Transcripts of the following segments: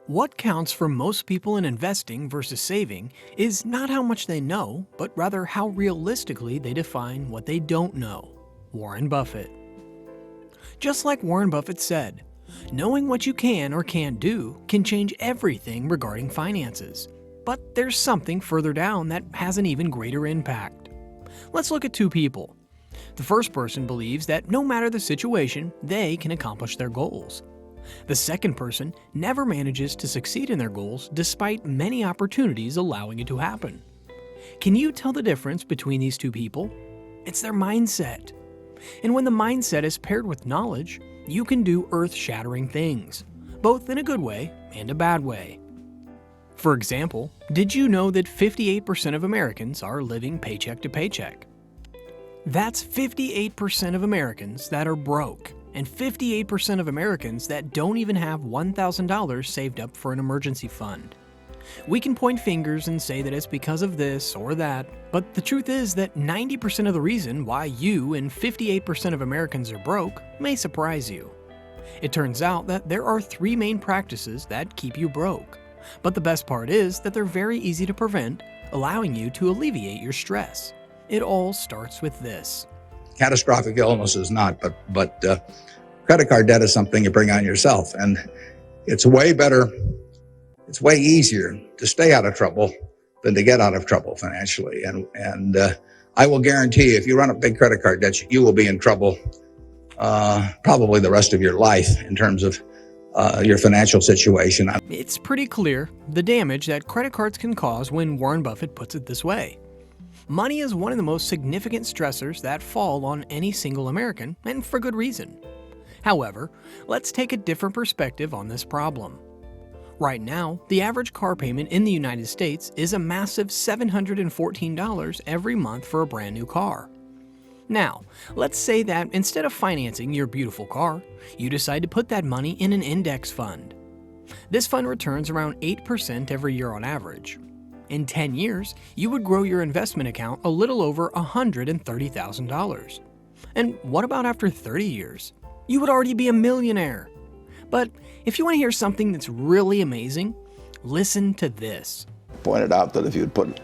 What counts for most people in investing versus saving is not how much they know, but rather how realistically they define what they don't know. Warren Buffett. Just like Warren Buffett said, knowing what you can or can't do can change everything regarding finances. But there's something further down that has an even greater impact. Let's look at two people. The first person believes that no matter the situation, they can accomplish their goals. The second person never manages to succeed in their goals despite many opportunities allowing it to happen. Can you tell the difference between these two people? It's their mindset. And when the mindset is paired with knowledge, you can do earth-shattering things, both in a good way and a bad way. For example, did you know that 58% of Americans are living paycheck to paycheck? That's 58% of Americans that are broke, and 58% of Americans that don't even have $1,000 saved up for an emergency fund. We can point fingers and say that it's because of this or that, but the truth is that 90% of the reason why you and 58% of Americans are broke may surprise you. It turns out that there are three main practices that keep you broke, but the best part is that they're very easy to prevent, allowing you to alleviate your stress. It all starts with this. Catastrophic illness is not, but credit card debt is something you bring on yourself, and it's way better. It's way easier to stay out of trouble than to get out of trouble financially. And I will guarantee if you run up big credit card debts, you will be in trouble probably the rest of your life in terms of your financial situation. It's pretty clear the damage that credit cards can cause when Warren Buffett puts it this way. Money is one of the most significant stressors that fall on any single American, and for good reason. However, let's take a different perspective on this problem. Right now, the average car payment in the United States is a massive $714 every month for a brand new car. Now, let's say that instead of financing your beautiful car, you decide to put that money in an index fund. This fund returns around 8% every year on average. In 10 years, you would grow your investment account a little over $130,000. And what about after 30 years? You would already be a millionaire. But if you want to hear something that's really amazing, listen to this. Pointed out that if you'd put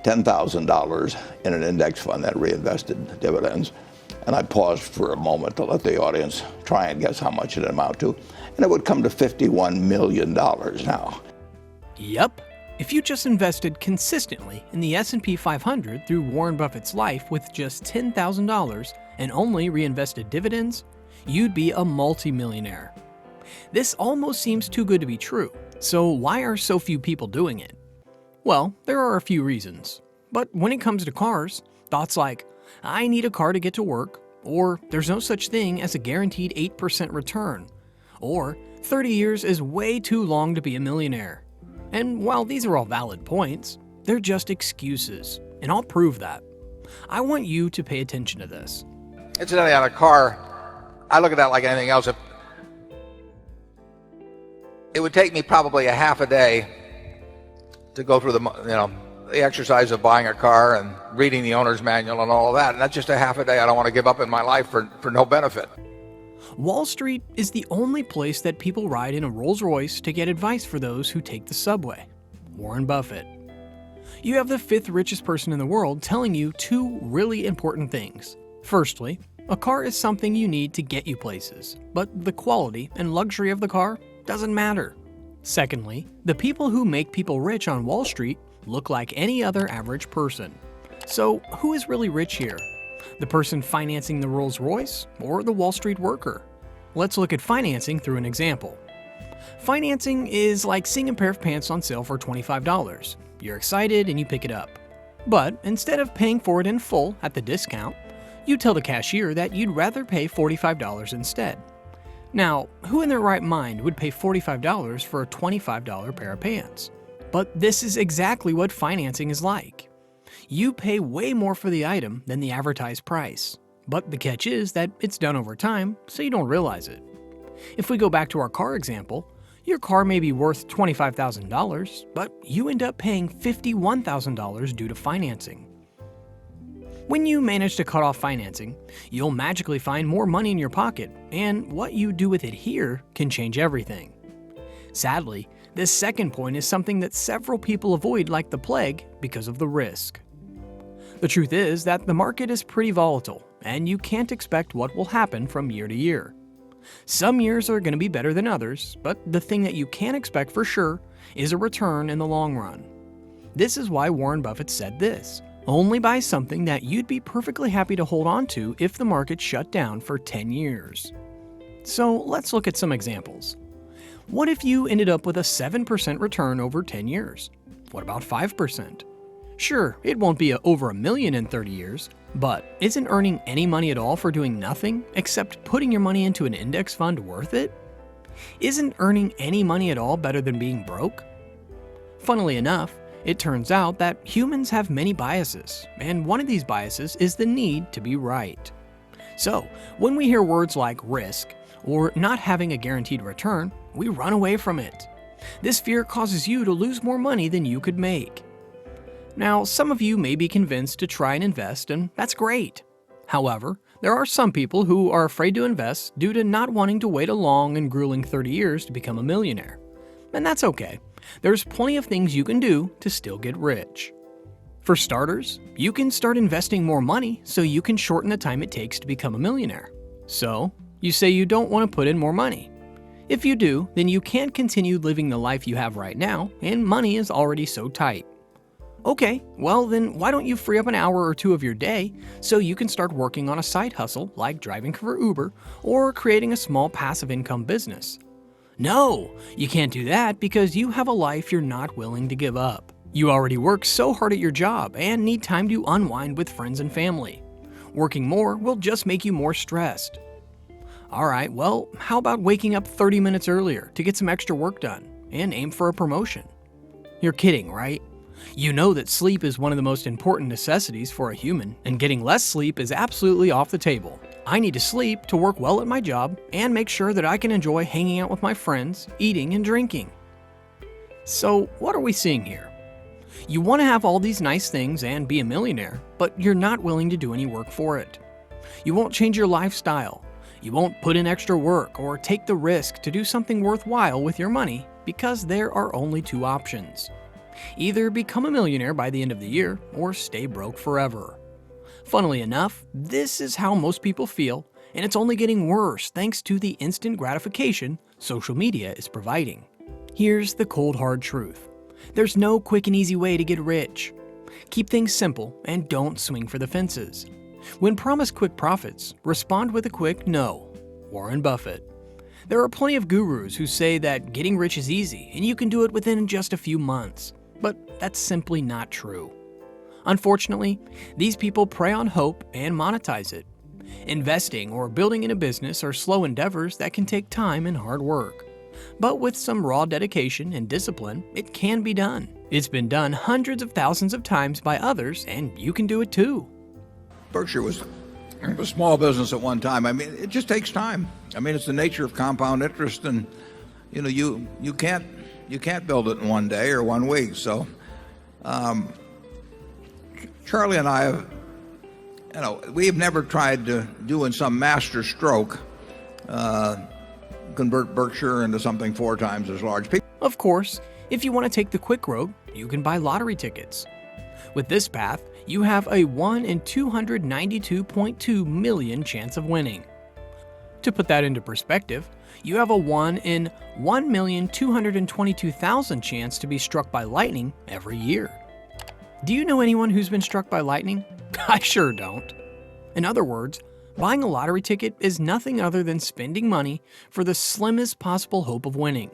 $10,000 in an index fund that reinvested dividends, and I paused for a moment to let the audience try and guess how much it amount to, and it would come to $51 million now. Yup. If you just invested consistently in the S&P 500 through Warren Buffett's life with just $10,000 and only reinvested dividends, you'd be a multimillionaire. This almost seems too good to be true, so why are so few people doing it? Well, there are a few reasons. But when it comes to cars, thoughts like, I need a car to get to work, or there's no such thing as a guaranteed 8% return, or 30 years is way too long to be a millionaire. And while these are all valid points, they're just excuses, and I'll prove that. I want you to pay attention to this. Incidentally, on a car, I look at that like anything else. It would take me probably a half a day to go through the exercise of buying a car and reading the owner's manual and all of that. And that's just a half a day I don't want to give up in my life for no benefit. Wall Street is the only place that people ride in a Rolls-Royce to get advice for those who take the subway. Warren Buffett. You have the fifth richest person in the world telling you two really important things. Firstly, a car is something you need to get you places, but the quality and luxury of the car doesn't matter. Secondly, the people who make people rich on Wall Street look like any other average person. So who is really rich here? The person financing the Rolls-Royce or the Wall Street worker? Let's look at financing through an example. Financing is like seeing a pair of pants on sale for $25. You're excited and you pick it up. But instead of paying for it in full at the discount, you tell the cashier that you'd rather pay $45 instead. Now, who in their right mind would pay $45 for a $25 pair of pants? But this is exactly what financing is like. You pay way more for the item than the advertised price. But the catch is that it's done over time, so you don't realize it. If we go back to our car example, your car may be worth $25,000, but you end up paying $51,000 due to financing. When you manage to cut off financing, you'll magically find more money in your pocket, and what you do with it here can change everything. Sadly, this second point is something that several people avoid like the plague because of the risk. The truth is that the market is pretty volatile, and you can't expect what will happen from year to year. Some years are going to be better than others, but the thing that you can expect for sure is a return in the long run. This is why Warren Buffett said this: only buy something that you'd be perfectly happy to hold on to if the market shut down for 10 years. So let's look at some examples. What if you ended up with a 7% return over 10 years? What about 5%? Sure, it won't be over $1 million in 30 years, but isn't earning any money at all for doing nothing except putting your money into an index fund worth it? Isn't earning any money at all better than being broke? Funnily enough, it turns out that humans have many biases, and one of these biases is the need to be right. So, when we hear words like risk or not having a guaranteed return, we run away from it. This fear causes you to lose more money than you could make. Now, some of you may be convinced to try and invest, and that's great. However, there are some people who are afraid to invest due to not wanting to wait a long and grueling 30 years to become a millionaire. And that's okay. There's plenty of things you can do to still get rich. For starters, you can start investing more money so you can shorten the time it takes to become a millionaire. So, you say you don't want to put in more money. If you do, then you can't continue living the life you have right now, and money is already so tight. Okay, well then why don't you free up an hour or two of your day so you can start working on a side hustle like driving for Uber or creating a small passive income business? No, you can't do that because you have a life you're not willing to give up. You already work so hard at your job and need time to unwind with friends and family. Working more will just make you more stressed. Alright, well, how about waking up 30 minutes earlier to get some extra work done and aim for a promotion? You're kidding, right? You know that sleep is one of the most important necessities for a human, and getting less sleep is absolutely off the table. I need to sleep to work well at my job and make sure that I can enjoy hanging out with my friends, eating and drinking. So, what are we seeing here? You want to have all these nice things and be a millionaire, but you're not willing to do any work for it. You won't change your lifestyle. You won't put in extra work or take the risk to do something worthwhile with your money because there are only two options. Either become a millionaire by the end of the year or stay broke forever. Funnily enough, this is how most people feel, and it's only getting worse thanks to the instant gratification social media is providing. Here's the cold hard truth. There's no quick and easy way to get rich. Keep things simple and don't swing for the fences. When promised quick profits, respond with a quick no. Warren Buffett. There are plenty of gurus who say that getting rich is easy and you can do it within just a few months. But that's simply not true. Unfortunately, these people prey on hope and monetize it. Investing or building in a business are slow endeavors that can take time and hard work. But with some raw dedication and discipline, it can be done. It's been done hundreds of thousands of times by others, and you can do it too. Berkshire was a small business at one time. I mean, it just takes time. I mean, it's the nature of compound interest, and you can't build it in one day or 1 week. So, Charlie and I have, we have never tried to do in some master stroke convert Berkshire into something 4 times as large. Of course, if you want to take the quick road, you can buy lottery tickets. With this path, you have a 1 in 292.2 million chance of winning. To put that into perspective, you have a 1 in 1,222,000 chance to be struck by lightning every year. Do you know anyone who's been struck by lightning? I sure don't. In other words, buying a lottery ticket is nothing other than spending money for the slimmest possible hope of winning.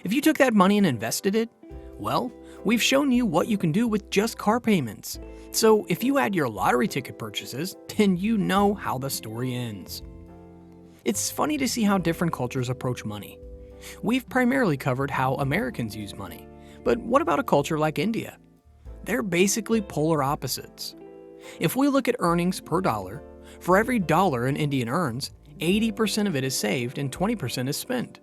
If you took that money and invested it, well, we've shown you what you can do with just car payments. So if you add your lottery ticket purchases, then you know how the story ends. It's funny to see how different cultures approach money. We've primarily covered how Americans use money, but what about a culture like India? They're basically polar opposites. If we look at earnings per dollar, for every dollar an Indian earns, 80% of it is saved and 20% is spent.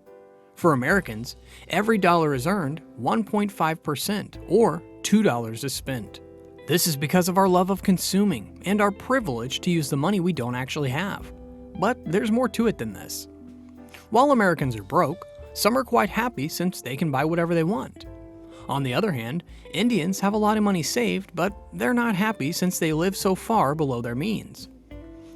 For Americans, every dollar is earned, 1.5% or $2 is spent. This is because of our love of consuming and our privilege to use the money we don't actually have. But there's more to it than this. While Americans are broke, Some are quite happy since they can buy whatever they want. On the other hand, Indians have a lot of money saved, but they're not happy since they live so far below their means.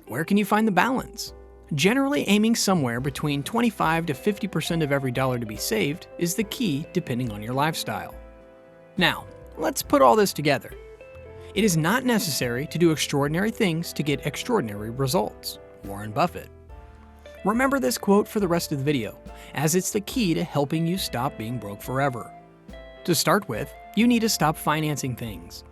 Where can you find the balance? Generally aiming somewhere between 25 to 50% of every dollar to be saved is the key depending on your lifestyle. Now, let's put all this together. It is not necessary to do extraordinary things to get extraordinary results. Warren Buffett. Remember this quote for the rest of the video, as it's the key to helping you stop being broke forever. To start with, you need to stop financing things.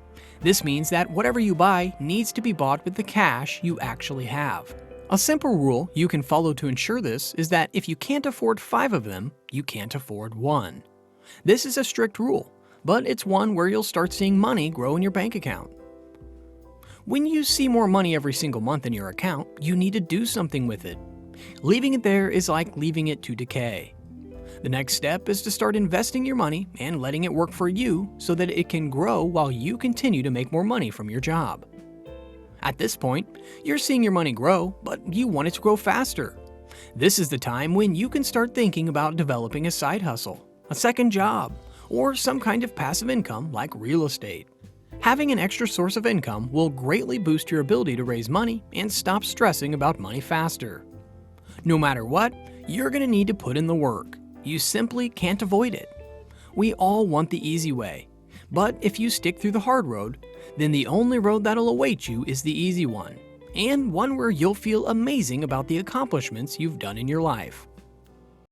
This means that whatever you buy needs to be bought with the cash you actually have. A simple rule you can follow to ensure this is that if you can't afford 5 of them, you can't afford 1. This is a strict rule, but it's one where you'll start seeing money grow in your bank account. When you see more money every single month in your account, you need to do something with it. Leaving it there is like leaving it to decay. The next step is to start investing your money and letting it work for you so that it can grow while you continue to make more money from your job. At this point, you're seeing your money grow, but you want it to grow faster. This is the time when you can start thinking about developing a side hustle, a second job, or some kind of passive income like real estate. Having an extra source of income will greatly boost your ability to raise money and stop stressing about money faster. No matter what, you're going to need to put in the work. You simply can't avoid it. We all want the easy way, but if you stick through the hard road, then the only road that'll await you is the easy one, and one where you'll feel amazing about the accomplishments you've done in your life.